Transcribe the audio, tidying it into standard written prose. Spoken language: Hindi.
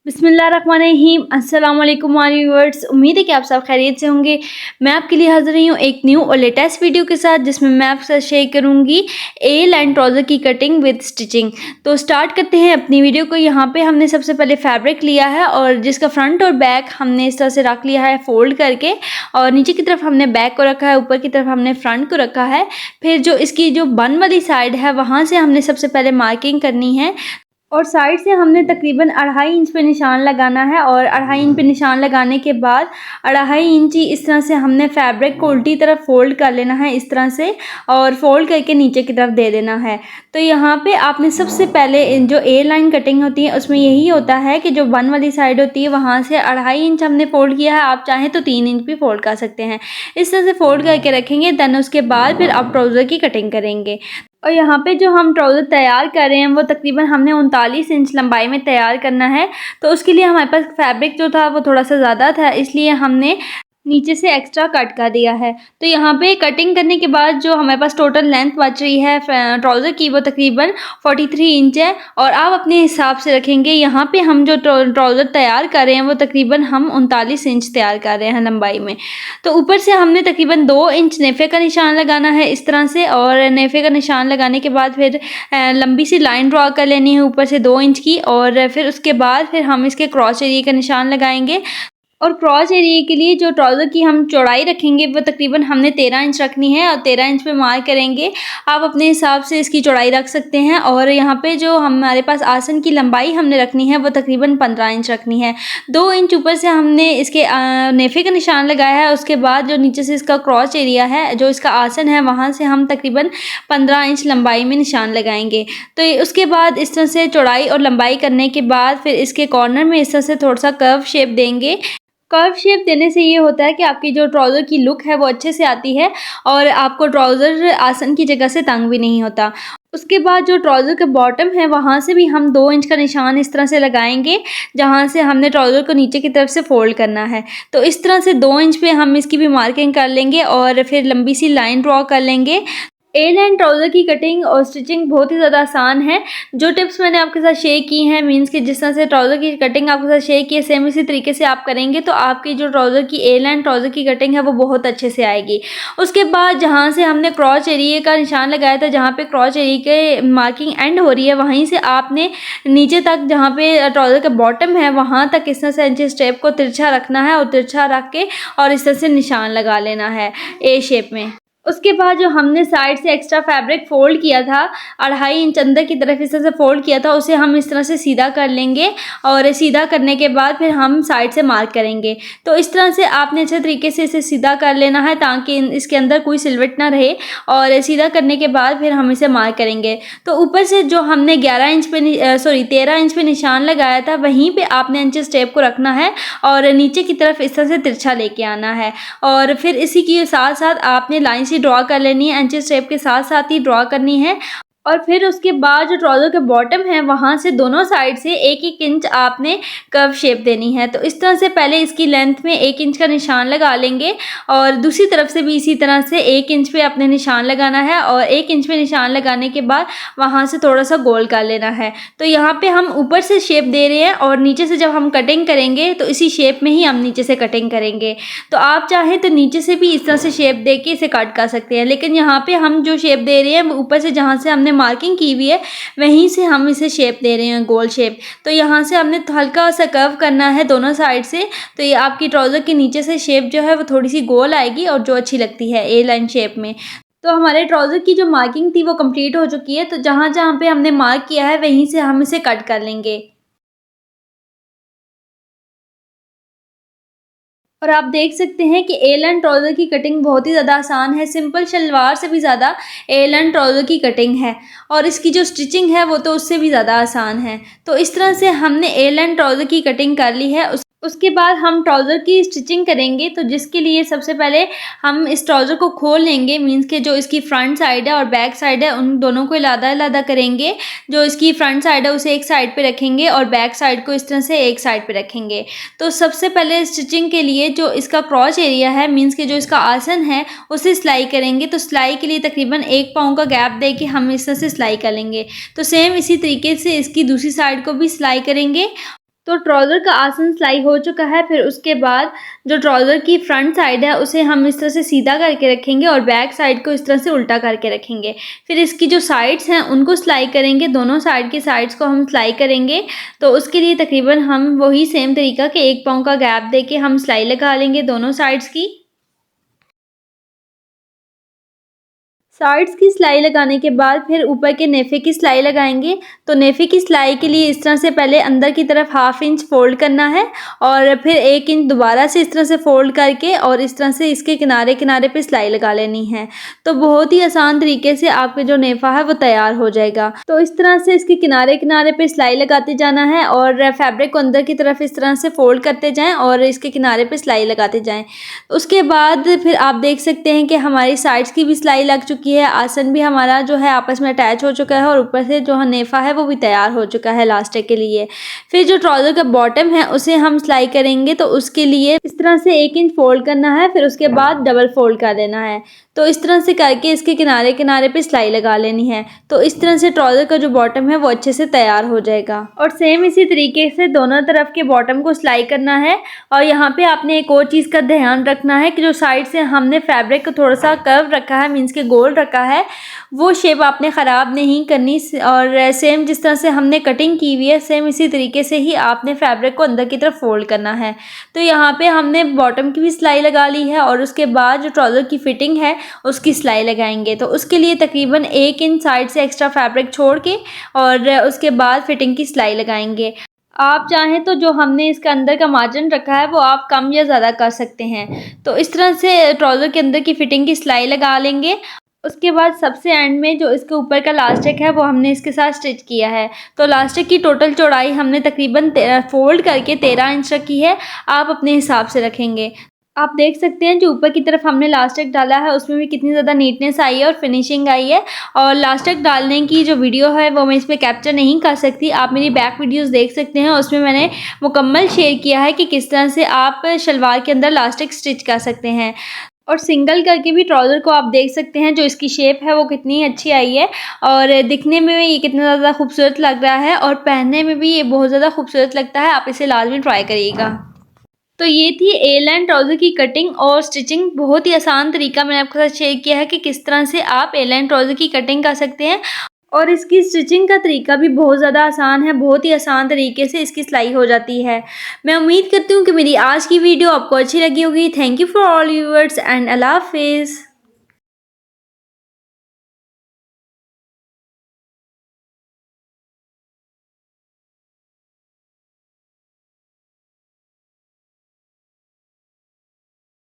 बिस्मिल्लाहिर्रहमानिर्रहीम। अस्सलाम वालेकुम व्यूअर्स, उम्मीद है कि आप सब खैरियत से होंगे। मैं आपके लिए हाज़िर रही हूँ एक न्यू और लेटेस्ट वीडियो के साथ, जिसमें मैं आपके साथ शेयर करूँगी ए लाइन ट्राउज़र की कटिंग विद स्टिचिंग। तो स्टार्ट करते हैं अपनी वीडियो को। यहाँ पे हमने सबसे पहले फैब्रिक लिया है और जिसका फ्रंट और बैक हमने इस तरह से रख लिया है फोल्ड करके, और नीचे की तरफ हमने बैक को रखा है, ऊपर की तरफ हमने फ्रंट को रखा है। फिर जो इसकी जो बन वाली साइड है वहाँ से हमने सबसे पहले मार्किंग करनी है और साइड से हमने तकरीबन 2.5 इंच पे निशान लगाना है। और 2.5 इंच पे निशान लगाने के बाद 2.5 इंच इस तरह से हमने फैब्रिक को उल्टी तरफ फोल्ड कर लेना है इस तरह से, और फोल्ड करके नीचे की तरफ दे देना है। तो यहाँ पे आपने सबसे पहले जो ए लाइन कटिंग होती है उसमें यही होता है कि जो बन वाली साइड होती है वहाँ से 2.5 इंच हमने फोल्ड किया है। आप चाहें तो 3 इंच भी फोल्ड कर सकते हैं। इस तरह से फोल्ड करके रखेंगे, देन उसके बाद फिर आप ट्राउज़र की कटिंग करेंगे। और यहाँ पे जो हम ट्राउज़र तैयार कर रहे हैं वो तकरीबन हमने 39 इंच लंबाई में तैयार करना है। तो उसके लिए हमारे पास फैब्रिक जो था वो थोड़ा सा ज़्यादा था, इसलिए हमने नीचे से एक्स्ट्रा कट कर दिया है। तो यहाँ पे कटिंग करने के बाद जो हमारे पास टोटल लेंथ बच रही है ट्राउज़र की वो तकरीबन 43 इंच है, और आप अपने हिसाब से रखेंगे। यहाँ पे हम जो ट्राउज़र तैयार कर रहे हैं वो तकरीबन हम 39 इंच तैयार कर रहे हैं लंबाई में। तो ऊपर से हमने तकरीबन 2 इंच नेफे का निशान लगाना है इस तरह से, और नेफे का निशान लगाने के बाद फिर लंबी सी लाइन ड्रॉ कर लेनी है ऊपर से 2 इंच की, और फिर उसके बाद फिर हम इसके क्रॉस एरिया का निशान लगाएंगे। और क्रॉस एरिया के लिए जो ट्राउज़र की हम चौड़ाई रखेंगे वो तकरीबन हमने 13 इंच रखनी है, और 13 इंच पे मार्क करेंगे। आप अपने हिसाब से इसकी चौड़ाई रख सकते हैं। और यहाँ पे जो हमारे पास आसन की लंबाई हमने रखनी है वो तकरीबन 15 इंच रखनी है। 2 इंच ऊपर से हमने इसके नेफे का निशान लगाया है। उसके बाद जो नीचे से इसका क्रॉस एरिया है, जो इसका आसन है, वहाँ से हम तकरीबन 15 इंच लंबाई में निशान लगाएंगे। तो उसके बाद इस तरह से चौड़ाई और लंबाई करने के बाद फिर इसके कॉर्नर में इस तरह से थोड़ा सा कर्व शेप देंगे। कर्व शेप देने से ये होता है कि आपकी जो ट्राउज़र की लुक है वो अच्छे से आती है, और आपको ट्राउज़र आसन की जगह से तंग भी नहीं होता। उसके बाद जो ट्राउज़र के बॉटम है वहाँ से भी हम 2 इंच का निशान इस तरह से लगाएंगे, जहाँ से हमने ट्राउज़र को नीचे की तरफ से फोल्ड करना है। तो इस तरह से 2 इंच पे हम इसकी भी मार्किंग कर लेंगे, और फिर लंबी सी लाइन ड्रॉ कर लेंगे। ए लाइन ट्राउज़र की कटिंग और स्टिचिंग बहुत ही ज़्यादा आसान है। जो टिप्स मैंने आपके साथ शेयर की हैं, मीन्स कि जिस तरह से ट्राउज़र की कटिंग आपके साथ शेयर की है, सेम इसी तरीके से आप करेंगे तो आपकी जो ट्राउज़र की ए लाइन ट्राउज़र की कटिंग है वो बहुत अच्छे से आएगी। उसके बाद जहाँ से हमने क्रॉस एरिया का निशान लगाया था, जहाँ पे क्रॉस एरिया के मार्किंग एंड हो रही है, वहीं से आपने नीचे तक जहाँ पे ट्राउज़र का बॉटम है वहाँ तक इस तरह से इंच स्टेप को तिरछा रखना है, और तिरछा रख के और इस तरह से निशान लगा लेना है ए शेप में। उसके बाद जो हमने साइड से एक्स्ट्रा फैब्रिक फोल्ड किया था, 2.5 इंच अंदर की तरफ इस तरह से फोल्ड किया था, उसे हम इस तरह से सीधा कर लेंगे, और सीधा करने के बाद फिर हम साइड से मार्क करेंगे। तो इस तरह से आपने अच्छे तरीके से इसे सीधा कर लेना है ताकि इसके अंदर कोई सिलवट ना रहे, और सीधा करने के बाद फिर हम इसे मार्क करेंगे। तो ऊपर से जो हमने 13 इंच पे निशान लगाया था, वहीं पे आपने इंच स्टेप को रखना है और नीचे की तरफ इस तरह से तिरछा लेके आना है, और फिर इसी के साथ साथ आपने लाइन ड्रॉ कर लेनी है, इंच स्टेप के साथ साथ ही ड्रॉ करनी है। और फिर उसके बाद जो ट्राउज़र के बॉटम है वहाँ से दोनों साइड से 1-1 इंच आपने कर्व शेप देनी है। तो इस तरह से पहले इसकी लेंथ में 1 इंच का निशान लगा लेंगे, और दूसरी तरफ से भी इसी तरह से 1 इंच पे अपने निशान लगाना है, और 1 इंच पे निशान लगाने के बाद वहाँ से थोड़ा सा गोल कर लेना है। तो यहाँ पे हम ऊपर से शेप दे रहे हैं, और नीचे से जब हम कटिंग करेंगे तो इसी शेप में ही हम नीचे से कटिंग करेंगे। तो आप चाहें तो नीचे से भी इस तरह से शेप दे के इसे कट कर सकते हैं, लेकिन यहाँ पे हम जो शेप दे रहे हैं वो ऊपर से जहाँ से हमने मार्किंग की हुई है वहीं से हम इसे शेप दे रहे हैं, गोल शेप। तो यहाँ से हमने हल्का सा कर्व करना है दोनों साइड से, तो ये आपकी ट्राउज़र के नीचे से शेप जो है वो थोड़ी सी गोल आएगी, और जो अच्छी लगती है ए लाइन शेप में। तो हमारे ट्राउज़र की जो मार्किंग थी वो कंप्लीट हो चुकी है। तो जहाँ जहाँ पे हमने मार्क किया है वहीं से हम इसे कट कर लेंगे। और आप देख सकते हैं कि ए लाइन ट्राउज़र की कटिंग बहुत ही ज़्यादा आसान है। सिंपल शलवार से भी ज़्यादा ए लाइन ट्राउज़र की कटिंग है, और इसकी जो स्टिचिंग है वो तो उससे भी ज़्यादा आसान है। तो इस तरह से हमने ए लाइन ट्राउज़र की कटिंग कर ली है। उसके बाद हम ट्राउज़र की स्टिचिंग करेंगे। तो जिसके लिए सबसे पहले हम इस ट्राउज़र को खोल लेंगे, मीन्स के जो इसकी फ्रंट साइड है और बैक साइड है उन दोनों को अलग-अलग करेंगे। जो इसकी फ्रंट साइड है उसे एक साइड पे रखेंगे, और बैक साइड को इस तरह से एक साइड पे रखेंगे। तो सबसे पहले स्टिचिंग के लिए जो इसका क्रॉस एरिया है, मीन्स के जो इसका आसन है, उसे सिलाई करेंगे। तो सिलाई के लिए तकरीबन 1 पाँव का गैप दे के हम इस तरह से सिलाई कर लेंगे। तो सेम इसी तरीके से इसकी दूसरी साइड को भी सिलाई करेंगे। तो ट्राउज़र का आसन सिलाई हो चुका है। फिर उसके बाद जो ट्राउज़र की फ्रंट साइड है उसे हम इस तरह से सीधा करके रखेंगे और बैक साइड को इस तरह से उल्टा करके रखेंगे। फिर इसकी जो साइड्स हैं उनको सिलाई करेंगे, दोनों साइड की साइड्स को हम सिलाई करेंगे। तो उसके लिए तकरीबन हम वही सेम तरीका कि 1 पाँव का गैप देके हम सिलाई लगा लेंगे दोनों साइड्स की। साइड्स की सिलाई लगाने के बाद फिर ऊपर के नेफे की सिलाई लगाएंगे। तो नेफे की सिलाई के लिए इस तरह से पहले अंदर की तरफ 1/2 इंच फोल्ड करना है और फिर 1 इंच दोबारा से इस तरह से फोल्ड करके और इस तरह से इसके किनारे किनारे पे सिलाई लगा लेनी है। तो बहुत ही आसान तरीके से आपके जो नेफा है वो तैयार हो जाएगा। तो इस तरह से इसके किनारे किनारे पे सिलाई लगाते जाना है और फैब्रिक को अंदर की तरफ इस तरह से फोल्ड करते जाएँ और इसके किनारे पे सिलाई लगाते जाएँ। उसके बाद फिर आप देख सकते हैं कि हमारी साइड्स की भी सिलाई लग चुकी है, आसन भी हमारा जो है आपस में अटैच हो चुका है और ऊपर से जो नेफा है वो भी तैयार हो चुका है लास्टिक के लिए। फिर जो ट्राउज़र का बॉटम है उसे हम सिलाई करेंगे। तो उसके लिए इस तरह से 1 इंच फोल्ड करना है, फिर उसके बाद डबल फोल्ड कर देना है। तो इस तरह से करके इसके किनारे किनारे पे सिलाई लगा लेनी है। तो इस तरह से ट्राउज़र का जो बॉटम है वो अच्छे से तैयार हो जाएगा। और सेम इसी तरीके से दोनों तरफ के बॉटम को सिलाई करना है। और यहाँ पे आपने एक और चीज़ का ध्यान रखना है कि जो साइड से हमने फैब्रिक को थोड़ा सा कर्व रखा है, मीन्स के गोल रखा है, वो शेप आपने ख़राब नहीं करनी। और सेम जिस तरह से हमने कटिंग की हुई है सेम इसी तरीके से ही आपने फैब्रिक को अंदर की तरफ फोल्ड करना है। तो यहाँ पे हमने बॉटम की भी सिलाई लगा ली है और उसके बाद जो ट्राउज़र की फिटिंग है उसकी सिलाई लगाएंगे। तो उसके लिए तकरीबन 1 इंच साइड से एक्स्ट्रा फैब्रिक छोड़ के और उसके बाद फिटिंग की सिलाई लगाएंगे। आप चाहें तो जो हमने इसका अंदर का मार्जिन रखा है वो आप कम या ज़्यादा कर सकते हैं। तो इस तरह से ट्राउज़र के अंदर की फिटिंग की सिलाई लगा लेंगे। उसके बाद सबसे एंड में जो इसके ऊपर का लास्टिक है वो हमने इसके साथ स्टिच किया है। तो लास्टिक की टोटल चौड़ाई हमने तकरीबन फोल्ड करके 13 इंच रखी है। आप अपने हिसाब से रखेंगे। आप देख सकते हैं जो ऊपर की तरफ हमने लास्टिक डाला है उसमें भी कितनी ज़्यादा नीटनेस आई है और फिनिशिंग आई है। और लास्टिक डालने की जो वीडियो है वो मैं इसमें कैप्चर नहीं कर सकती, आप मेरी बैक वीडियोस देख सकते हैं। उसमें मैंने मुकम्मल शेयर किया है कि किस तरह से आप शलवार के अंदर लास्टिक स्टिच कर सकते हैं। और सिंगल करके भी ट्राउज़र को आप देख सकते हैं जो इसकी शेप है वो कितनी अच्छी आई है और दिखने में ये कितना ज़्यादा खूबसूरत लग रहा है और पहनने में भी ये बहुत ज़्यादा खूबसूरत लगता है। आप इसे लाजमी ट्राई करिएगा। तो ये थी ए लाइन ट्राउज़र की कटिंग और स्टिचिंग। बहुत ही आसान तरीका मैंने आपके साथ शेयर किया है कि किस तरह से आप ए लाइन ट्राउज़र की कटिंग कर सकते हैं और इसकी स्टिचिंग का तरीका भी बहुत ज़्यादा आसान है। बहुत ही आसान तरीके से इसकी सिलाई हो जाती है। मैं उम्मीद करती हूँ कि मेरी आज की वीडियो आपको अच्छी लगी होगी। Thank you for all viewers and अल्लाह हाफिज़।